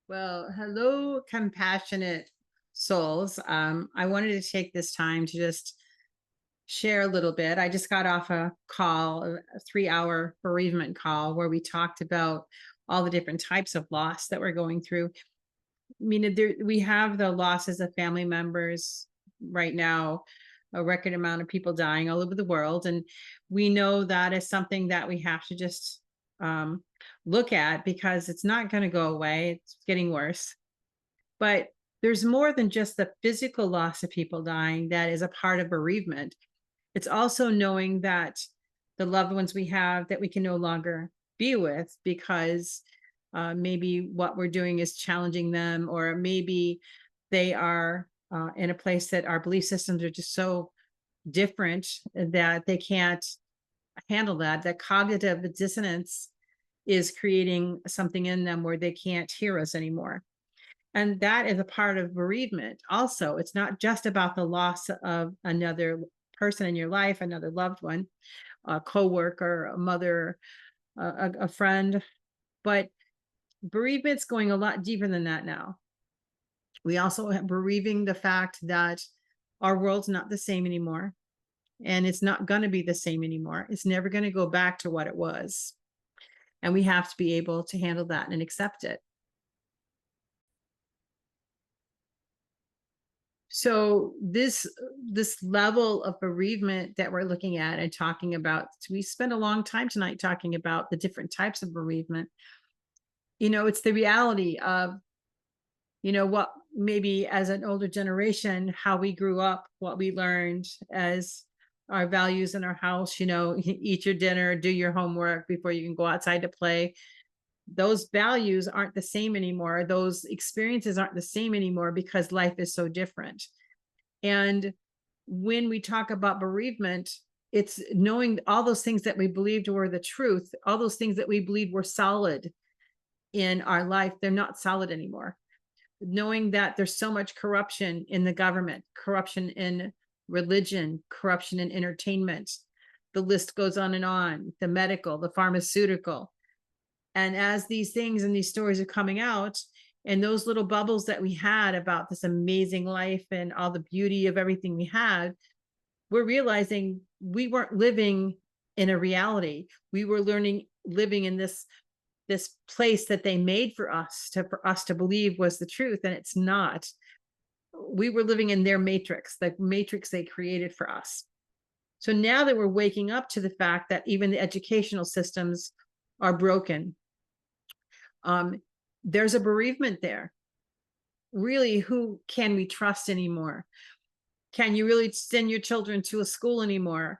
Well, hello, compassionate souls. I wanted to take this time to just share a little bit. I just got off a call, a 3 hour bereavement call, where we talked about all the different types of loss that we're going through. I mean, we have the losses of family members right now, a record amount of people dying all over the world. And we know that is something that we have to just um, look at because it's not going to go away. It's getting worse. But there's more than just the physical loss of people dying that is a part of bereavement. It's also knowing that the loved ones we have that we can no longer be with because maybe what we're doing is challenging them, or maybe they are in a place that our belief systems are just so different that they can't handle that. That cognitive dissonance is creating something in them where they can't hear us anymore. And that is a part of bereavement. Also, it's not just about the loss of another person in your life, another loved one, a coworker, a mother, a friend, but bereavement's going a lot deeper than that now. We also have bereaving the fact that our world's not the same anymore, and it's not going to be the same anymore. It's never going to go back to what it was. And we have to be able to handle that and accept it. So this level of bereavement that we're looking at and talking about, we spent a long time tonight talking about the different types of bereavement. It's the reality of, what maybe as an older generation, how we grew up, what we learned as our values in our house, eat your dinner, do your homework before you can go outside to play. Those values aren't the same anymore. Those experiences aren't the same anymore because life is so different. And when we talk about bereavement, it's knowing all those things that we believed were the truth, all those things that we believed were solid in our life, they're not solid anymore. Knowing that there's so much corruption in the government, corruption in religion, corruption in entertainment. The list goes on, the medical, the pharmaceutical. And as these things and these stories are coming out, and those little bubbles that we had about this amazing life and all the beauty of everything we had, we're realizing we weren't living in a reality. We were living in this place that they made for us to believe was the truth, and it's not. We were living in their matrix, the matrix they created for us. So now that we're waking up to the fact that even the educational systems are broken, there's a bereavement there. Really, who can we trust anymore? Can you really send your children to a school anymore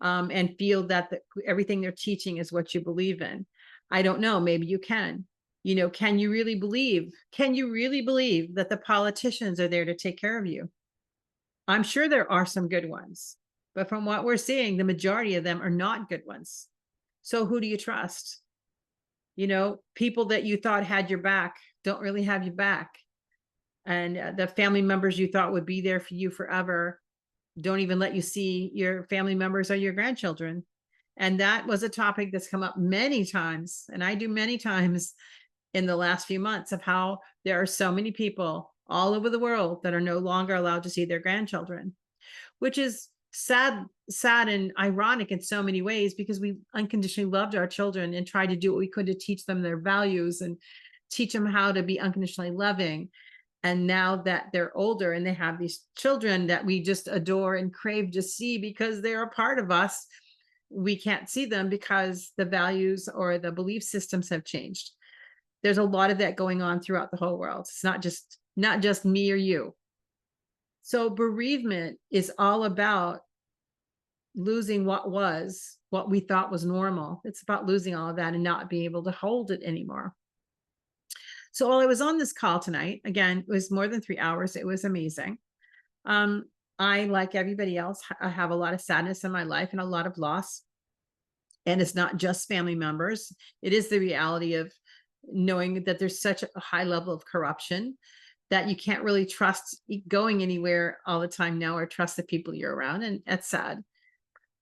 and feel that everything they're teaching is what you believe in? I don't know. Maybe you can. Can you really believe? Can you really believe that the politicians are there to take care of you? I'm sure there are some good ones, but from what we're seeing, the majority of them are not good ones. So who do you trust? People that you thought had your back don't really have your back. And the family members you thought would be there for you forever don't even let you see your family members or your grandchildren. And that was a topic that's come up many times, and I do many times in the last few months, of how there are so many people all over the world that are no longer allowed to see their grandchildren, which is sad and ironic in so many ways, because we unconditionally loved our children and tried to do what we could to teach them their values and teach them how to be unconditionally loving. And now that they're older and they have these children that we just adore and crave to see because they're a part of us, we can't see them because the values or the belief systems have changed. There's a lot of that going on throughout the whole world. It's not just me or you. So bereavement is all about losing what we thought was normal. It's about losing all of that and not being able to hold it anymore. So while I was on this call tonight, again, it was more than 3 hours. It was amazing. I, like everybody else, I have a lot of sadness in my life and a lot of loss. And it's not just family members. It is the reality of knowing that there's such a high level of corruption that you can't really trust going anywhere all the time now, or trust the people you're around. And that's sad.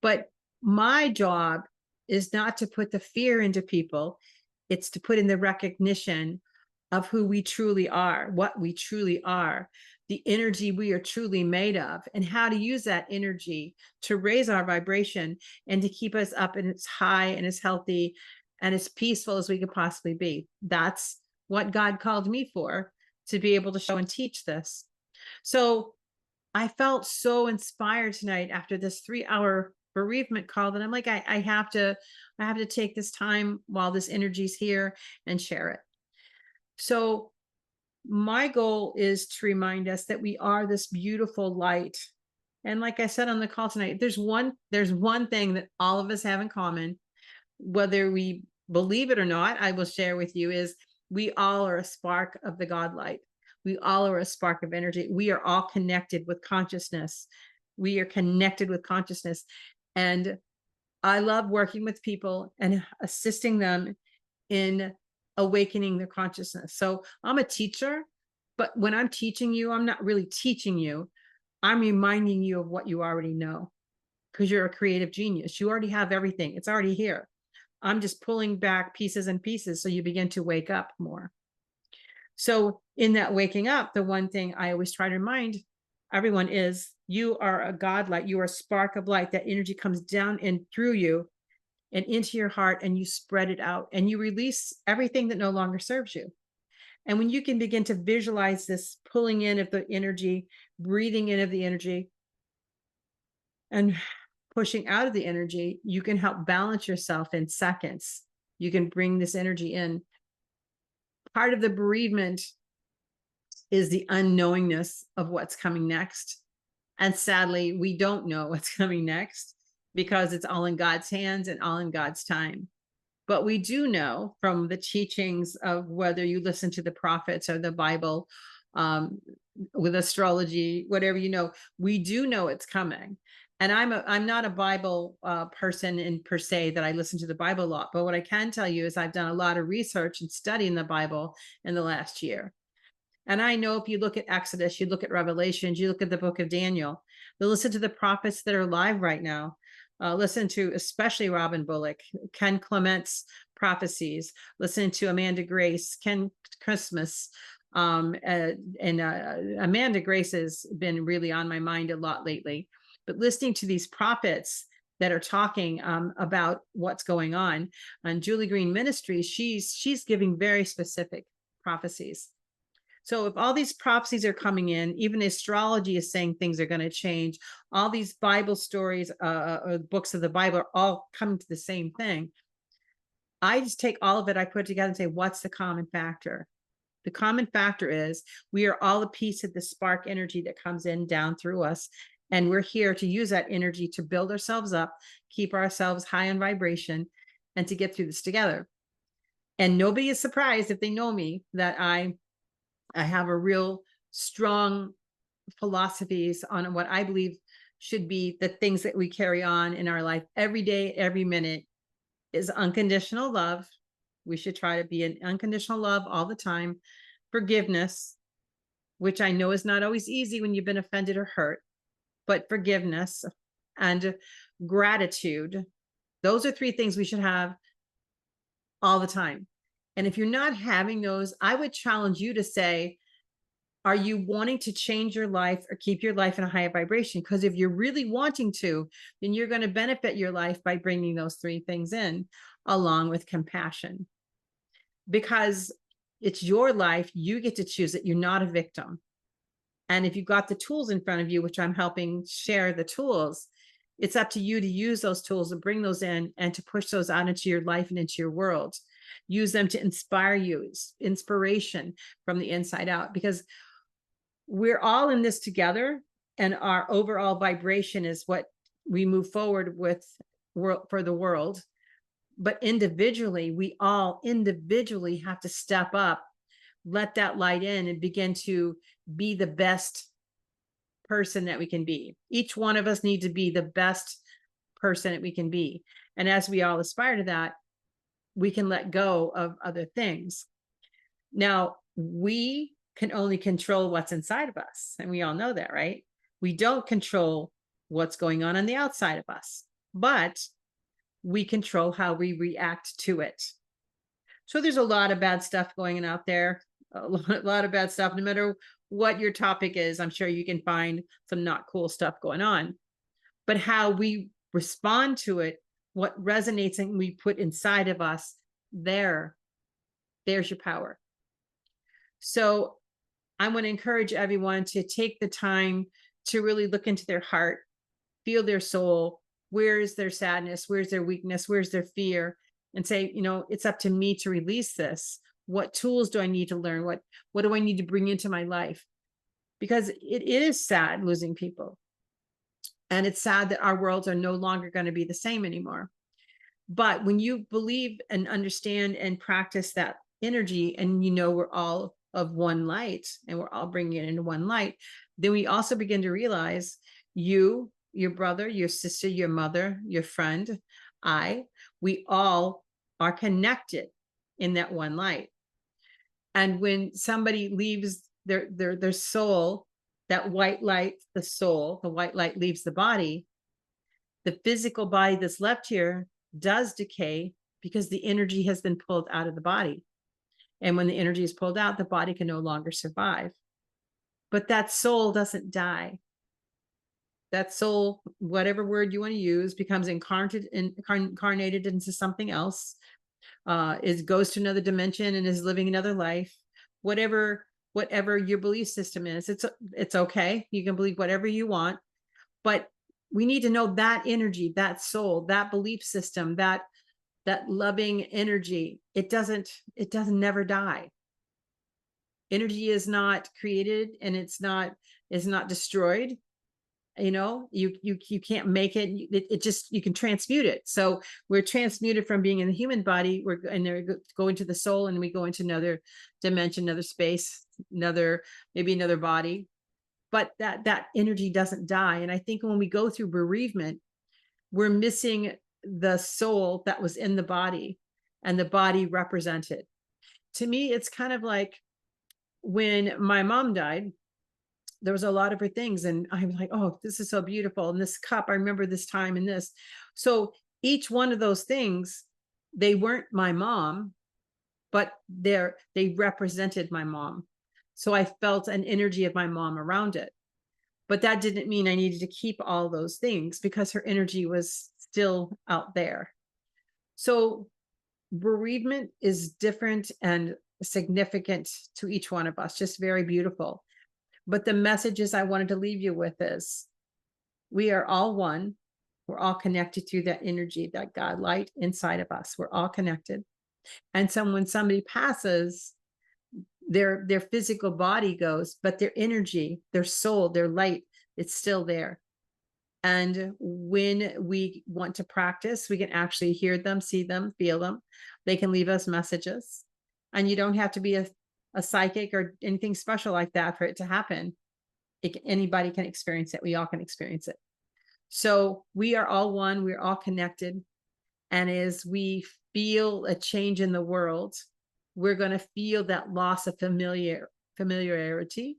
But my job is not to put the fear into people. It's to put in the recognition of who we truly are, what we truly are, the energy we are truly made of, and how to use that energy to raise our vibration and to keep us up and as high and as healthy and as peaceful as we could possibly be. That's what God called me for, to be able to show and teach this. So I felt so inspired tonight after this 3-hour bereavement call that I'm like, I have to take this time while this energy's here and share it. So my goal is to remind us that we are this beautiful light. And like I said on the call tonight, there's one thing that all of us have in common, whether we believe it or not, I will share with you, is we all are a spark of the God light. We all are a spark of energy. We are all connected with consciousness. We are connected with consciousness. And I love working with people and assisting them in awakening their consciousness. So I'm a teacher, but when I'm teaching you, I'm not really teaching you. I'm reminding you of what you already know, because you're a creative genius. You already have everything. It's already here. I'm just pulling back pieces and pieces so you begin to wake up more. So in that waking up, the one thing I always try to remind everyone is you are a God light. You are a spark of light. That energy comes down and through you and into your heart, and you spread it out and you release everything that no longer serves you. And when you can begin to visualize this pulling in of the energy, breathing in of the energy, and pushing out of the energy, you can help balance yourself in seconds. You can bring this energy in. Part of the bereavement is the unknowingness of what's coming next. And sadly, we don't know what's coming next because it's all in God's hands and all in God's time. But we do know from the teachings of whether you listen to the prophets or the Bible, with astrology, whatever, we do know it's coming. And I'm not a Bible person in per se that I listen to the Bible a lot. But what I can tell you is I've done a lot of research and studying the Bible in the last year. And I know if you look at Exodus, you look at Revelations, you look at the book of Daniel, you listen to the prophets that are alive right now. Listen to especially Robin Bullock, Ken Clement's prophecies, listen to Amanda Grace, Ken Christmas. And Amanda Grace has been really on my mind a lot lately. But listening to these prophets that are talking about what's going on Julie Green Ministries, she's giving very specific prophecies. So if all these prophecies are coming in, even astrology is saying things are going to change, all these Bible stories, books of the Bible are all coming to the same thing. I just take all of it, I put it together and say, what's the common factor? The common factor is we are all a piece of the spark energy that comes in down through us. And we're here to use that energy to build ourselves up, keep ourselves high in vibration, and to get through this together. And nobody is surprised if they know me that I have a real strong philosophies on what I believe should be the things that we carry on in our life every day, every minute, is unconditional love. We should try to be in unconditional love all the time. Forgiveness, which I know is not always easy when you've been offended or hurt, but forgiveness and gratitude. Those are 3 things we should have all the time. And if you're not having those, I would challenge you to say, are you wanting to change your life or keep your life in a higher vibration? Because if you're really wanting to, then you're going to benefit your life by bringing those 3 things in, along with compassion. Because it's your life, you get to choose it. You're not a victim. And if you've got the tools in front of you, which I'm helping share the tools, it's up to you to use those tools and bring those in and to push those out into your life and into your world. Use them to inspire you, inspiration from the inside out, because we're all in this together, and our overall vibration is what we move forward with for the world. But individually, we all individually have to step up, let that light in, and begin to be the best person that we can be. Each one of us needs to be the best person that we can be. And as we all aspire to that, we can let go of other things. Now, we can only control what's inside of us. And we all know that, right? We don't control what's going on the outside of us, but we control how we react to it. So there's a lot of bad stuff going on out there. a lot of bad stuff. No matter what your topic is, I'm sure you can find some not cool stuff going on. But how we respond to it, what resonates and we put inside of us, there's your power. So I want to encourage everyone to take the time to really look into their heart, feel their soul. Where is their sadness? Where's their weakness? Where's their fear? And say, it's up to me to release this. What tools do I need to learn? What do I need to bring into my life? Because it is sad losing people. And it's sad that our worlds are no longer going to be the same anymore. But when you believe and understand and practice that energy, and we're all of one light and we're all bringing it into one light, then we also begin to realize you, your brother, your sister, your mother, your friend, we all are connected in that one light. And when somebody leaves their soul, that white light, the soul, the white light leaves the body, the physical body that's left here does decay because the energy has been pulled out of the body. And when the energy is pulled out, the body can no longer survive. But that soul doesn't die. That soul, whatever word you want to use, becomes incarnated into something else, goes to another dimension and is living another life. Whatever your belief system is, it's okay. You can believe whatever you want, but we need to know that energy, that soul, that belief system, that loving energy. It doesn't never die. Energy is not created and it's not destroyed. You can't make it. It just, you can transmute it. So we're transmuted from being in the human body. We're going to the soul, and we go into another dimension, another space, maybe another body. But that energy doesn't die. And I think when we go through bereavement, we're missing the soul that was in the body and the body represented. To me, it's kind of like when my mom died. There was a lot of her things, and I was like, oh, this is so beautiful. And this cup, I remember this time and this. So each one of those things, they weren't my mom, but they represented my mom. So I felt an energy of my mom around it. But that didn't mean I needed to keep all those things, because her energy was still out there. So bereavement is different and significant to each one of us, just very beautiful. But the messages I wanted to leave you with is, we are all one. We're all connected through that energy, that God light inside of us. We're all connected. And so when somebody passes, their physical body goes, but their energy, their soul, their light, it's still there. And when we want to practice, we can actually hear them, see them, feel them. They can leave us messages. And you don't have to be a psychic or anything special like that for it to happen. Anybody can experience it. We all can experience it. So we are all one. We're all connected. And as we feel a change in the world, we're going to feel that loss of familiarity.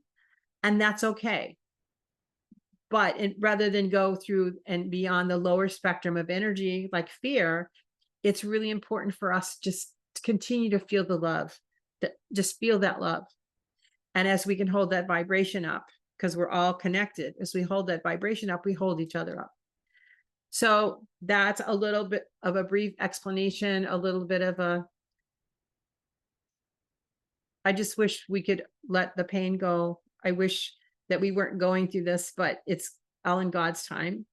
And that's okay. But rather than go through and be on the lower spectrum of energy, like fear, it's really important for us just to continue to feel the love. Just feel that love. And as we can hold that vibration up, because we're all connected, as we hold that vibration up, we hold each other up. So that's a little bit of a brief explanation, a little bit of I just wish we could let the pain go. I wish that we weren't going through this, but it's all in God's time.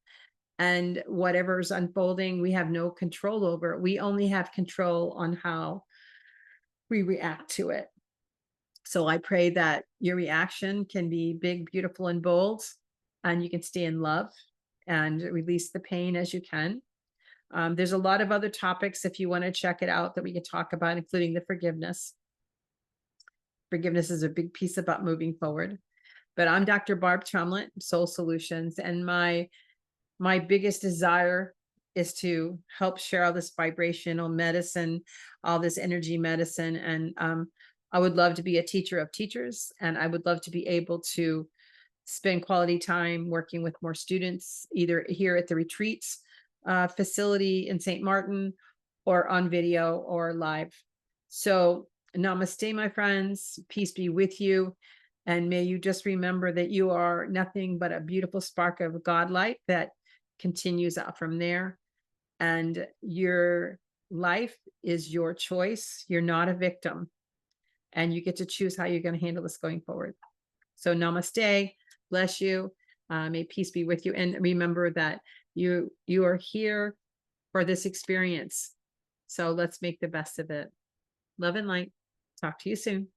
And whatever's unfolding, we have no control over. We only have control on how we react to it. So I pray that your reaction can be big, beautiful, and bold, and you can stay in love and release the pain as you can. There's a lot of other topics, if you want to check it out, that we can talk about, including the forgiveness. Forgiveness is a big piece about moving forward. But I'm Dr. Barb Tremlett, Soul Solutions, and my biggest desire is to help share all this vibrational medicine, all this energy medicine. And I would love to be a teacher of teachers, and I would love to be able to spend quality time working with more students, either here at the retreats facility in St. Maarten, or on video or live. So Namaste, my friends. Peace be with you. And may you just remember that you are nothing but a beautiful spark of God light that continues out from there. And your life is your choice. You're not a victim. And you get to choose how you're going to handle this going forward. So namaste. Bless you. May peace be with you. And remember that you are here for this experience. So let's make the best of it. Love and light. Talk to you soon.